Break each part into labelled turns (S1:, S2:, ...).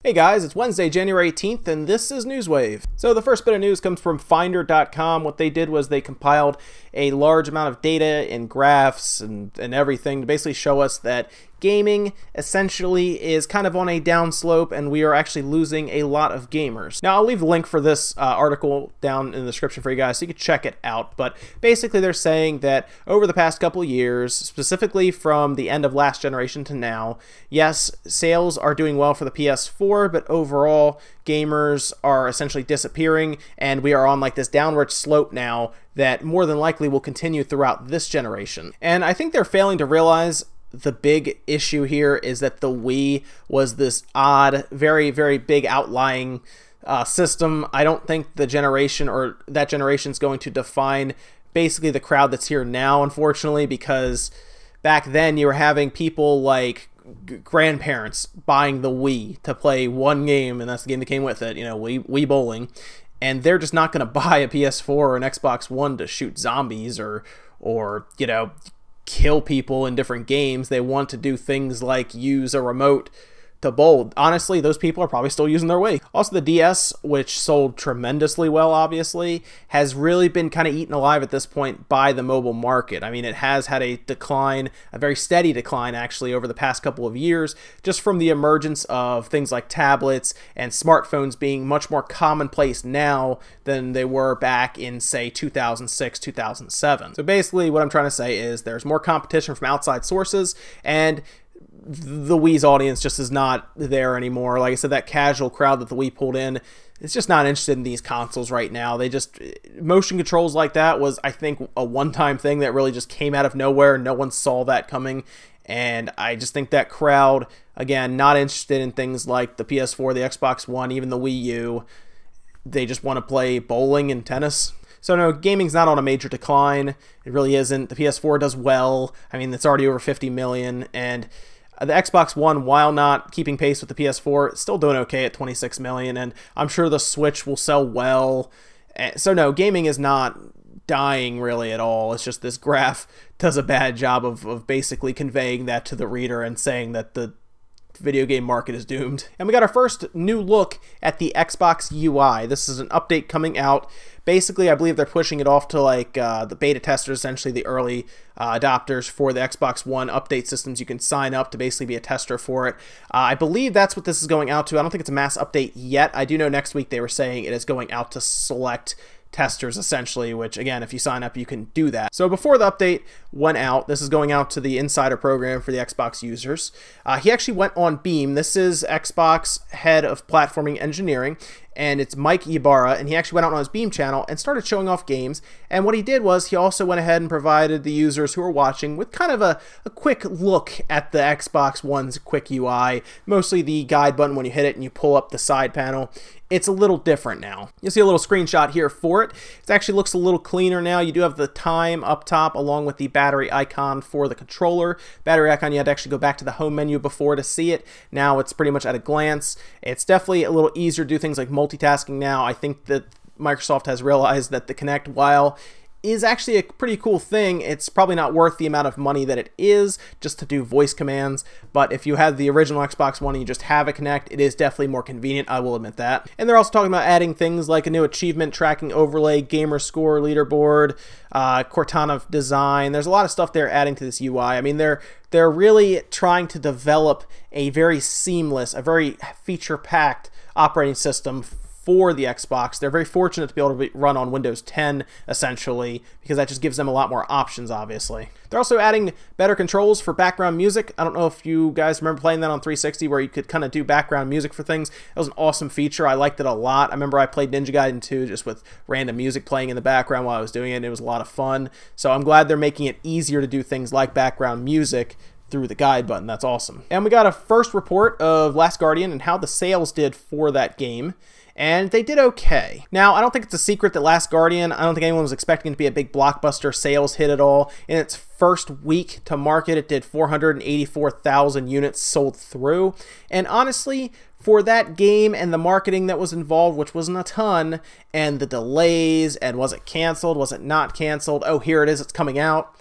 S1: Hey guys, it's Wednesday, January 18th, and this is Newswave. So the first bit of news comes from Finder.com. What they did was they compiled a large amount of data and graphs and everything to basically show us that gaming essentially is kind of on a downslope, and we are actually losing a lot of gamers. Now, I'll leave the link for this article down in the description for you guys so you can check it out. But basically, they're saying that over the past couple years, specifically from the end of last generation to now, yes, sales are doing well for the PS4, but overall, gamers are essentially disappearing, and we are on like this downward slope now that more than likely will continue throughout this generation. And I think they're failing to realize the big issue here is that the Wii was this odd, very, very big outlying system. I don't think the generation or that generation is going to define basically the crowd that's here now, unfortunately, because back then you were having people like grandparents buying the Wii to play one game, and that's the game that came with it, you know, Wii Bowling, and they're just not going to buy a PS4 or an Xbox One to shoot zombies or you know, kill people in different games. They want to do things like use a remote to bowl. Honestly, those people are probably still using their Wii. Also, the DS, which sold tremendously well, obviously, has really been kind of eaten alive at this point by the mobile market. I mean, it has had a decline, a very steady decline, actually, over the past couple of years, just from the emergence of things like tablets and smartphones being much more commonplace now than they were back in, say, 2006, 2007. So basically, what I'm trying to say is there's more competition from outside sources, and the Wii's audience just is not there anymore. Like I said, that casual crowd that the Wii pulled in, it's just not interested in these consoles right now. They just, motion controls like that was, I think, a one-time thing that really just came out of nowhere. No one saw that coming, and I just think that crowd, again, not interested in things like the PS4, the Xbox One, even the Wii U. They just want to play bowling and tennis. So no, gaming's not on a major decline. It really isn't. The PS4 does well. I mean, it's already over 50 million, and the Xbox One, while not keeping pace with the PS4, it's still doing okay at 26 million, and I'm sure the Switch will sell well. So no, gaming is not dying really at all. It's just this graph does a bad job of basically conveying that to the reader and saying that the video game market is doomed. And we got our first new look at the Xbox UI. This is an update coming out. Basically, I believe they're pushing it off to like the beta testers, essentially the early adopters for the Xbox One update systems. You can sign up to basically be a tester for it. I believe that's what this is going out to. I don't think it's a mass update yet. I do know next week they were saying it is going out to select testers, essentially, which again, if you sign up, you can do that. So before the update went out, this is going out to the insider program for the Xbox users. He actually went on Beam. This is Xbox head of platforming engineering, and it's Mike Ybarra, and he actually went out on his Beam channel and started showing off games. And what he did was he also went ahead and provided the users who are watching with kind of a quick look at the Xbox One's quick UI, mostly the guide button when you hit it and you pull up the side panel. It's a little different now. You'll see a little screenshot here for it. It actually looks a little cleaner now. You do have the time up top along with the battery icon for the controller. Battery icon, you had to actually go back to the home menu before to see it. Now it's pretty much at a glance. It's definitely a little easier to do things like multitasking now. I think that Microsoft has realized that the Kinect, while is actually a pretty cool thing, it's probably not worth the amount of money that it is just to do voice commands. But if you have the original Xbox One and you just have a Kinect, it is definitely more convenient, I will admit that. And they're also talking about adding things like a new achievement tracking overlay, gamer score leaderboard, Cortana design. There's a lot of stuff they're adding to this UI. I mean, they're really trying to develop a very seamless, a very feature-packed operating system for the Xbox. They're very fortunate to be able to run on Windows 10, essentially, because that just gives them a lot more options, obviously. They're also adding better controls for background music. I don't know if you guys remember playing that on 360 where you could kind of do background music for things. It was an awesome feature. I liked it a lot. I remember I played Ninja Gaiden 2 just with random music playing in the background while I was doing it, and it was a lot of fun. So I'm glad they're making it easier to do things like background music through the guide button. That's awesome. And we got a first report of Last Guardian and how the sales did for that game. And they did okay. Now, I don't think it's a secret that Last Guardian, I don't think anyone was expecting it to be a big blockbuster sales hit at all. In its first week to market, it did 484,000 units sold through. And honestly, for that game and the marketing that was involved, which wasn't a ton, and the delays, and was it canceled, was it not canceled, oh, here it is, it's coming out,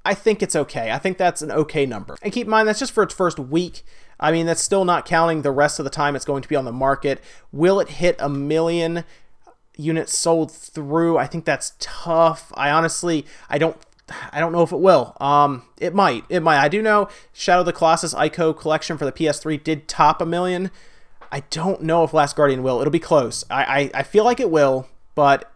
S1: I think it's okay. I think that's an okay number. And keep in mind, that's just for its first week. I mean, that's still not counting the rest of the time it's going to be on the market. Will it hit 1 million units sold through? I think that's tough. I don't know if it will. It might. I do know Shadow of the Colossus Ico collection for the PS3 did top 1 million. I don't know if Last Guardian will. It'll be close. I feel like it will, but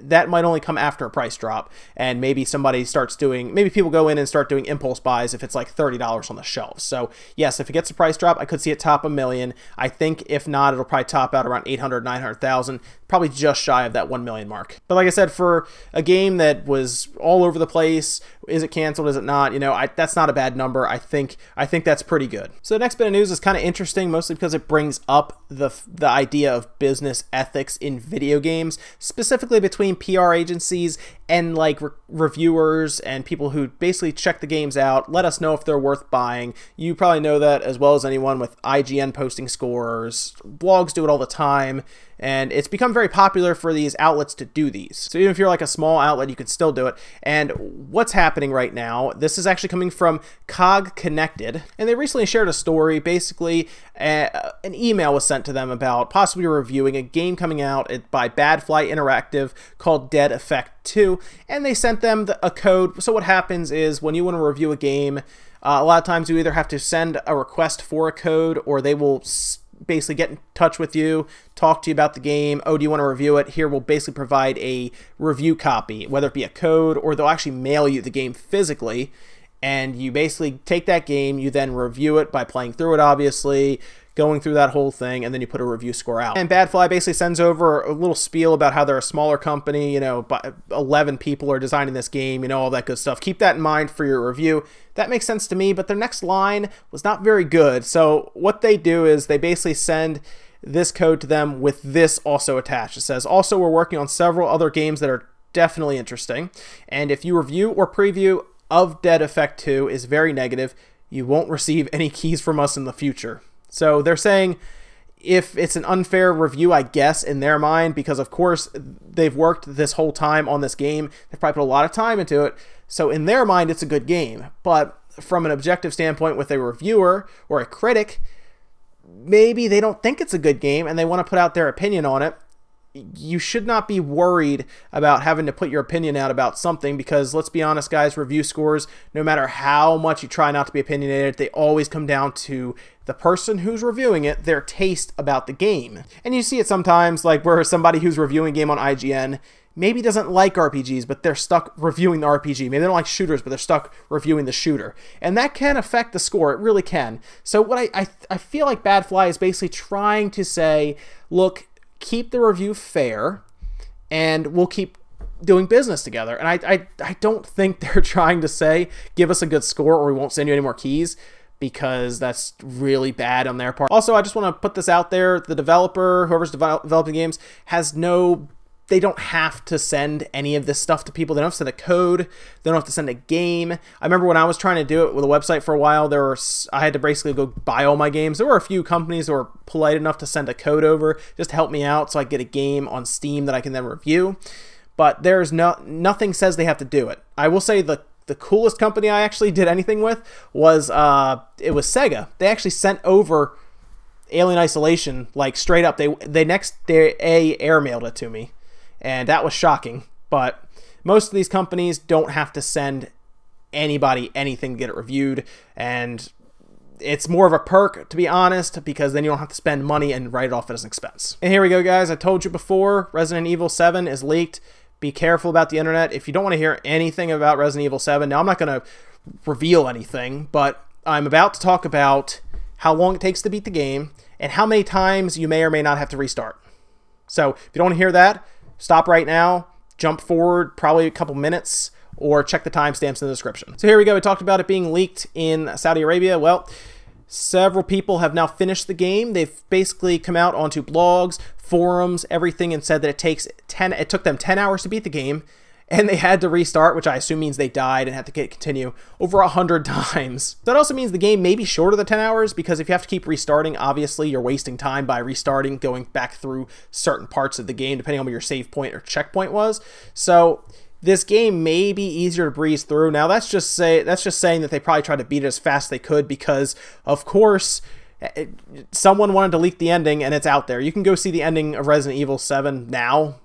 S1: that might only come after a price drop, and maybe maybe people go in and start doing impulse buys if it's like $30 on the shelves. So yes, if it gets a price drop, I could see it top 1 million. I think if not, it'll probably top out around 800, 900,000, probably just shy of that 1 million mark. But like I said, for a game that was all over the place, is it canceled, is it not? You know, that's not a bad number. I think that's pretty good. So the next bit of news is kind of interesting, mostly because it brings up the idea of business ethics in video games, specifically between PR agencies and like reviewers and people who basically check the games out, let us know if they're worth buying. You probably know that as well as anyone, with IGN posting scores. Blogs do it all the time, and it's become very popular for these outlets to do these. So even if you're like a small outlet, you can still do it. And what's happening right now, this is actually coming from Cog Connected, and they recently shared a story. Basically, an email was sent to them about possibly reviewing a game coming out by Badfly Interactive called Dead Effect 2, and they sent them a code. So what happens is when you want to review a game, a lot of times you either have to send a request for a code, or they will basically get in touch with you, talk to you about the game. Oh, do you want to review it? Here, we'll basically provide a review copy, whether it be a code or they'll actually mail you the game physically. And you basically take that game, you then review it by playing through it, obviously, going through that whole thing, and then you put a review score out. And Badfly basically sends over a little spiel about how they're a smaller company, you know, but 11 people are designing this game, you know, all that good stuff. Keep that in mind for your review. That makes sense to me, but their next line was not very good. So what they do is they basically send this code to them with this also attached. It says, also, we're working on several other games that are definitely interesting, and if you review or preview of Dead Effect 2 is very negative, you won't receive any keys from us in the future. So they're saying if it's an unfair review, I guess, in their mind, because of course they've worked this whole time on this game, they've probably put a lot of time into it, so in their mind it's a good game. But from an objective standpoint with a reviewer or a critic, maybe they don't think it's a good game and they want to put out their opinion on it. You should not be worried about having to put your opinion out about something, because let's be honest, guys, review scores, no matter how much you try not to be opinionated, they always come down to the person who's reviewing it, their taste about the game. And you see it sometimes, like where somebody who's reviewing a game on IGN maybe doesn't like RPGs, but they're stuck reviewing the RPG. Maybe they don't like shooters, but they're stuck reviewing the shooter. And that can affect the score. It really can. So what I feel like Badfly is basically trying to say, look, keep the review fair, and we'll keep doing business together. And I don't think they're trying to say, give us a good score or we won't send you any more keys, because that's really bad on their part. Also, I just want to put this out there. The developer, whoever's developing games, they don't have to send any of this stuff to people. They don't have to send a code. They don't have to send a game. I remember when I was trying to do it with a website for a while, I had to basically go buy all my games. There were a few companies that were polite enough to send a code over just to help me out so I get a game on Steam that I can then review. But there's nothing says they have to do it. I will say the coolest company I actually did anything with was it was Sega. They actually sent over Alien Isolation, like straight up. They next day airmailed it to me. And that was shocking, but most of these companies don't have to send anybody anything to get it reviewed, and it's more of a perk, to be honest, because then you don't have to spend money and write it off as an expense. And here we go, guys. I told you before, Resident Evil 7 is leaked. Be careful about the internet. If you don't want to hear anything about Resident Evil 7, now I'm not going to reveal anything, but I'm about to talk about how long it takes to beat the game and how many times you may or may not have to restart. So if you don't want to hear that, stop right now, jump forward probably a couple minutes, or check the timestamps in the description. So here we go. We talked about it being leaked in Saudi Arabia. Well, several people have now finished the game. They've basically come out onto blogs, forums, everything, and said that it took them 10 hours to beat the game, and they had to restart, which I assume means they died and had to continue over 100 times. That also means the game may be shorter than 10 hours, because if you have to keep restarting, obviously you're wasting time by restarting, going back through certain parts of the game, depending on where your save point or checkpoint was. So this game may be easier to breeze through. Now, that's just saying that they probably tried to beat it as fast as they could because, of course, someone wanted to leak the ending, and it's out there. You can go see the ending of Resident Evil 7 now,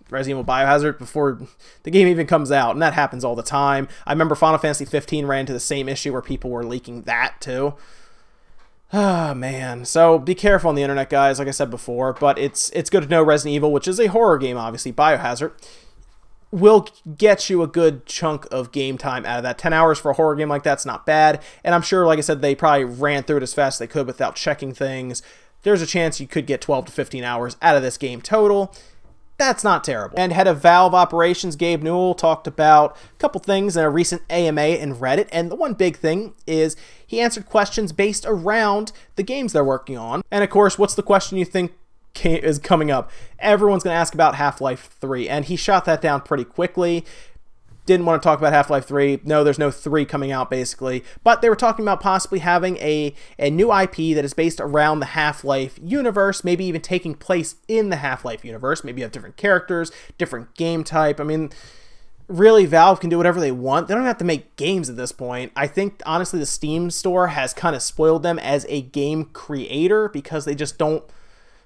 S1: Resident Evil Biohazard, before the game even comes out, and that happens all the time. I remember Final Fantasy 15 ran into the same issue where people were leaking that, too. Ah, man. So be careful on the internet, guys, like I said before, but it's good to know Resident Evil, which is a horror game, obviously, Biohazard, will get you a good chunk of game time out of that. 10 hours for a horror game like that's not bad, and I'm sure, like I said, they probably ran through it as fast as they could without checking things. There's a chance you could get 12 to 15 hours out of this game total. That's not terrible. And head of Valve Operations, Gabe Newell, talked about a couple things in a recent AMA in Reddit, and the one big thing is he answered questions based around the games they're working on. And of course, what's the question you think is coming up? Everyone's going to ask about Half-Life 3, and he shot that down pretty quickly. Didn't want to talk about Half-Life 3. No, there's no 3 coming out, basically. But they were talking about possibly having a new IP that is based around the Half-Life universe, maybe even taking place in the Half-Life universe. Maybe you have different characters, different game type. I mean, really, Valve can do whatever they want. They don't have to make games at this point. I think, honestly, the Steam store has kind of spoiled them as a game creator because they just don't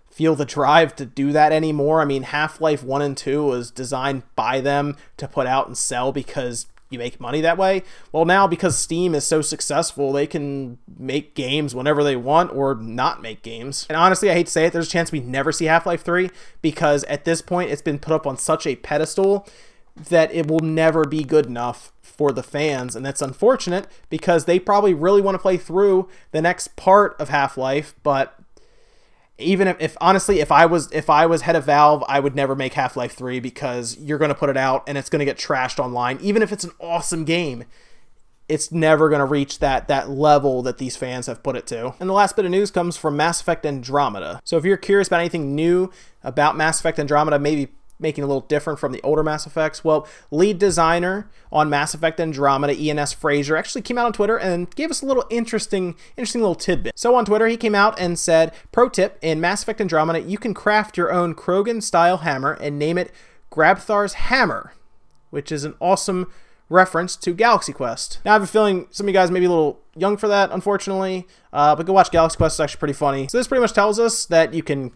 S1: feel the drive to do that anymore. I mean, Half-Life 1 and 2 was designed by them to put out and sell because you make money that way. Well, now because Steam is so successful, they can make games whenever they want or not make games. And honestly, I hate to say it, there's a chance we never see Half-Life 3 because at this point, it's been put up on such a pedestal that it will never be good enough for the fans. And that's unfortunate because they probably really want to play through the next part of Half-Life, but even if honestly, if I was head of Valve, I would never make Half-Life 3 because you're going to put it out and it's going to get trashed online. Even if it's an awesome game, it's never going to reach that level that these fans have put it to. And the last bit of news comes from Mass Effect Andromeda. So if you're curious about anything new about Mass Effect Andromeda, maybe making a little different from the older Mass Effects, well, lead designer on Mass Effect Andromeda, Ian Fraser, actually came out on Twitter and gave us a little interesting little tidbit. So on Twitter, he came out and said, pro tip, in Mass Effect Andromeda, you can craft your own Krogan-style hammer and name it Grabthar's Hammer, which is an awesome reference to Galaxy Quest. Now, I have a feeling some of you guys may be a little young for that, unfortunately, but go watch Galaxy Quest. It's actually pretty funny. So this pretty much tells us that you can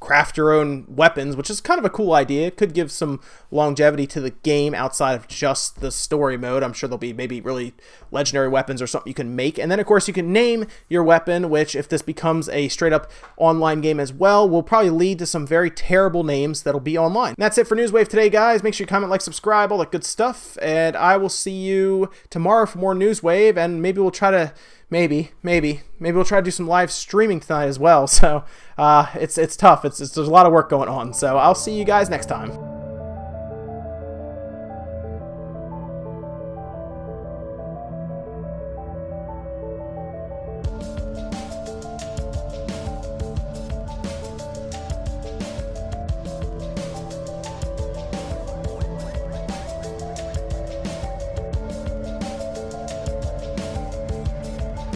S1: craft your own weapons, which is kind of a cool idea. It could give some longevity to the game outside of just the story mode. I'm sure there'll be maybe really legendary weapons or something you can make. And then, of course, you can name your weapon, which, if this becomes a straight-up online game as well, will probably lead to some very terrible names that'll be online. And that's it for Newswave today, guys. Make sure you comment, like, subscribe, all that good stuff. And I will see you tomorrow for more Newswave, and maybe we'll try to maybe we'll try to do some live streaming tonight as well. So it's tough. There's a lot of work going on. So I'll see you guys next time.